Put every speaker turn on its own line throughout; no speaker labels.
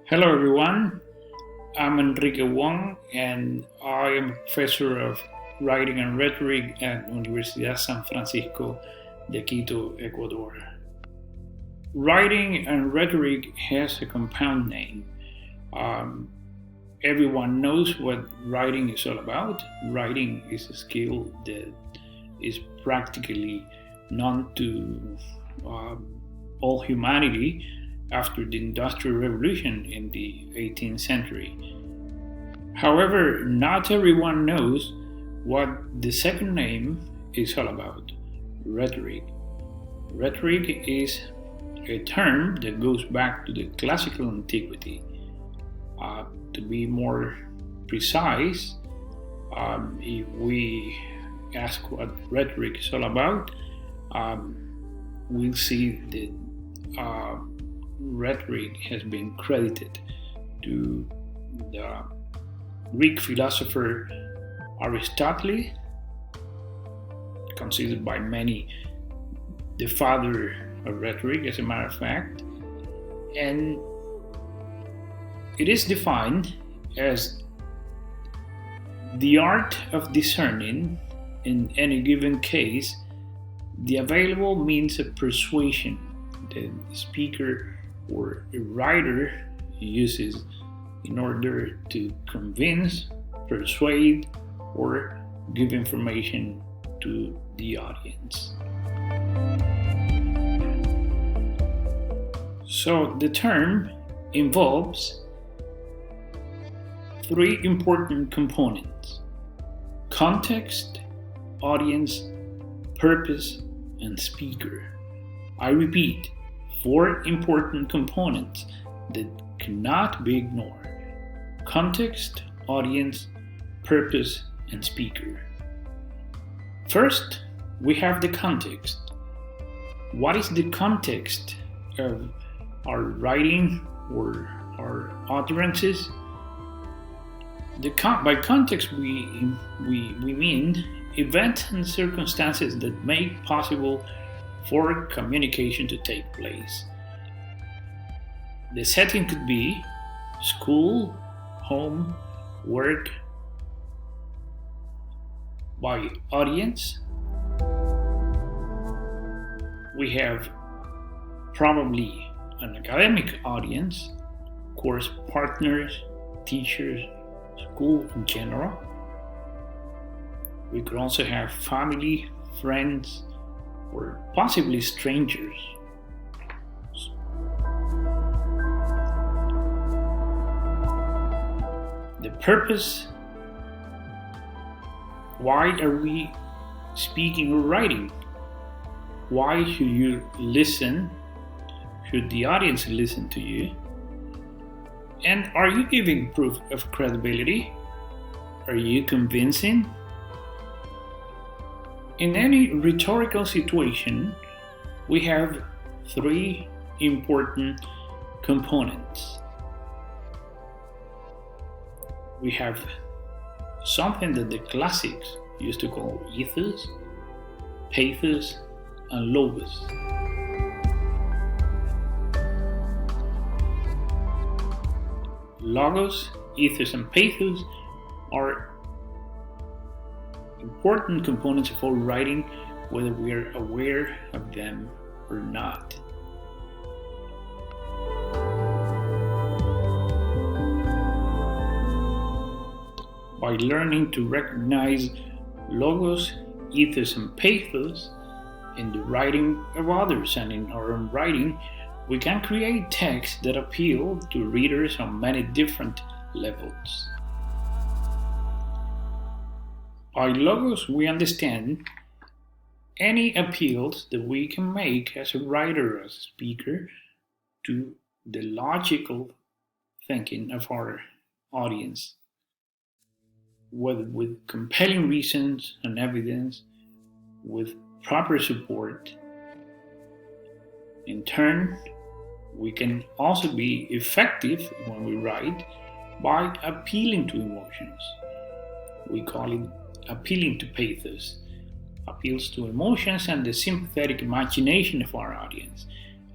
Hello, everyone. I'm Enrique Wong, and I am a professor of writing and rhetoric at Universidad San Francisco de Quito, Ecuador. Writing and rhetoric has a compound name. Um, Everyone knows what writing is all about. Writing is a skill that is practically known to all humanity after the Industrial Revolution in the 18th century. However, not everyone knows what the second name is all about: rhetoric. Rhetoric is a term that goes back to the classical antiquity. To be more precise, if we ask what rhetoric is all about, we'll see that rhetoric has been credited to the Greek philosopher Aristotle, considered by many the father of rhetoric, as a matter of fact, and it is defined as the art of discerning, in any given case, the available means of persuasion that the speaker or a writer uses in order to convince, persuade, or give information to the audience. So the term involves three important components: context, audience, purpose, and speaker. I repeat, four important components that cannot be ignored: context, audience, purpose, and speaker. First, we have the context. What is the context of our writing or our utterances? By context, we mean events and circumstances that make possible for communication to take place. The setting could be school, home, work. By audience, we have probably an academic audience, course partners, teachers, school in general. We could also have family, friends, or possibly strangers. The purpose: why are we speaking or writing? Why should you listen? Should the audience listen to you? And are you giving proof of credibility? Are you convincing? In any rhetorical situation, we have three important components. We have something that the classics used to call ethos, pathos, and logos. Logos, ethos, and pathos are important components of all writing, whether we are aware of them or not. By learning to recognize logos, ethos, and pathos in the writing of others and in our own writing, we can create texts that appeal to readers on many different levels. By logos, we understand any appeals that we can make as a writer or as a speaker to the logical thinking of our audience, whether with compelling reasons and evidence, with proper support. In turn, we can also be effective when we write by appealing to emotions. We call it appealing to pathos, appeals to emotions and the sympathetic imagination of our audience.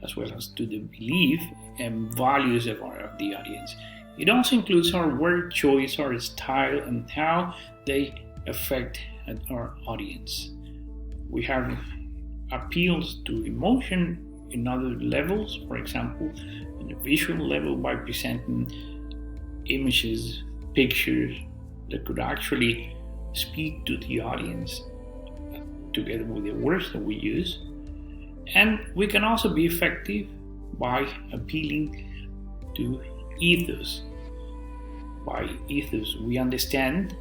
as well as to the belief and values of the audience. It also includes our word choice, our style, and how they affect our audience. We have appeals to emotion in other levels, for example, in the visual level by presenting images, pictures that could actually speak to the audience together with the words that we use. And we can also be effective by appealing to ethos. By ethos, we understand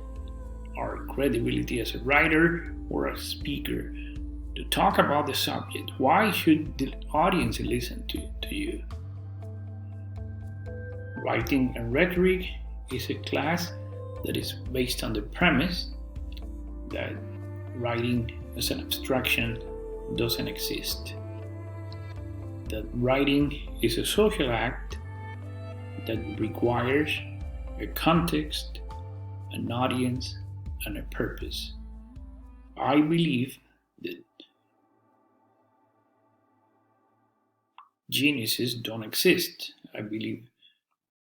our credibility as a writer or a speaker to talk about the subject. Why should the audience listen to you? Writing and rhetoric is a class that is based on the premise that writing as an abstraction doesn't exist. That writing is a social act that requires a context, an audience, and a purpose. I believe that geniuses don't exist. I believe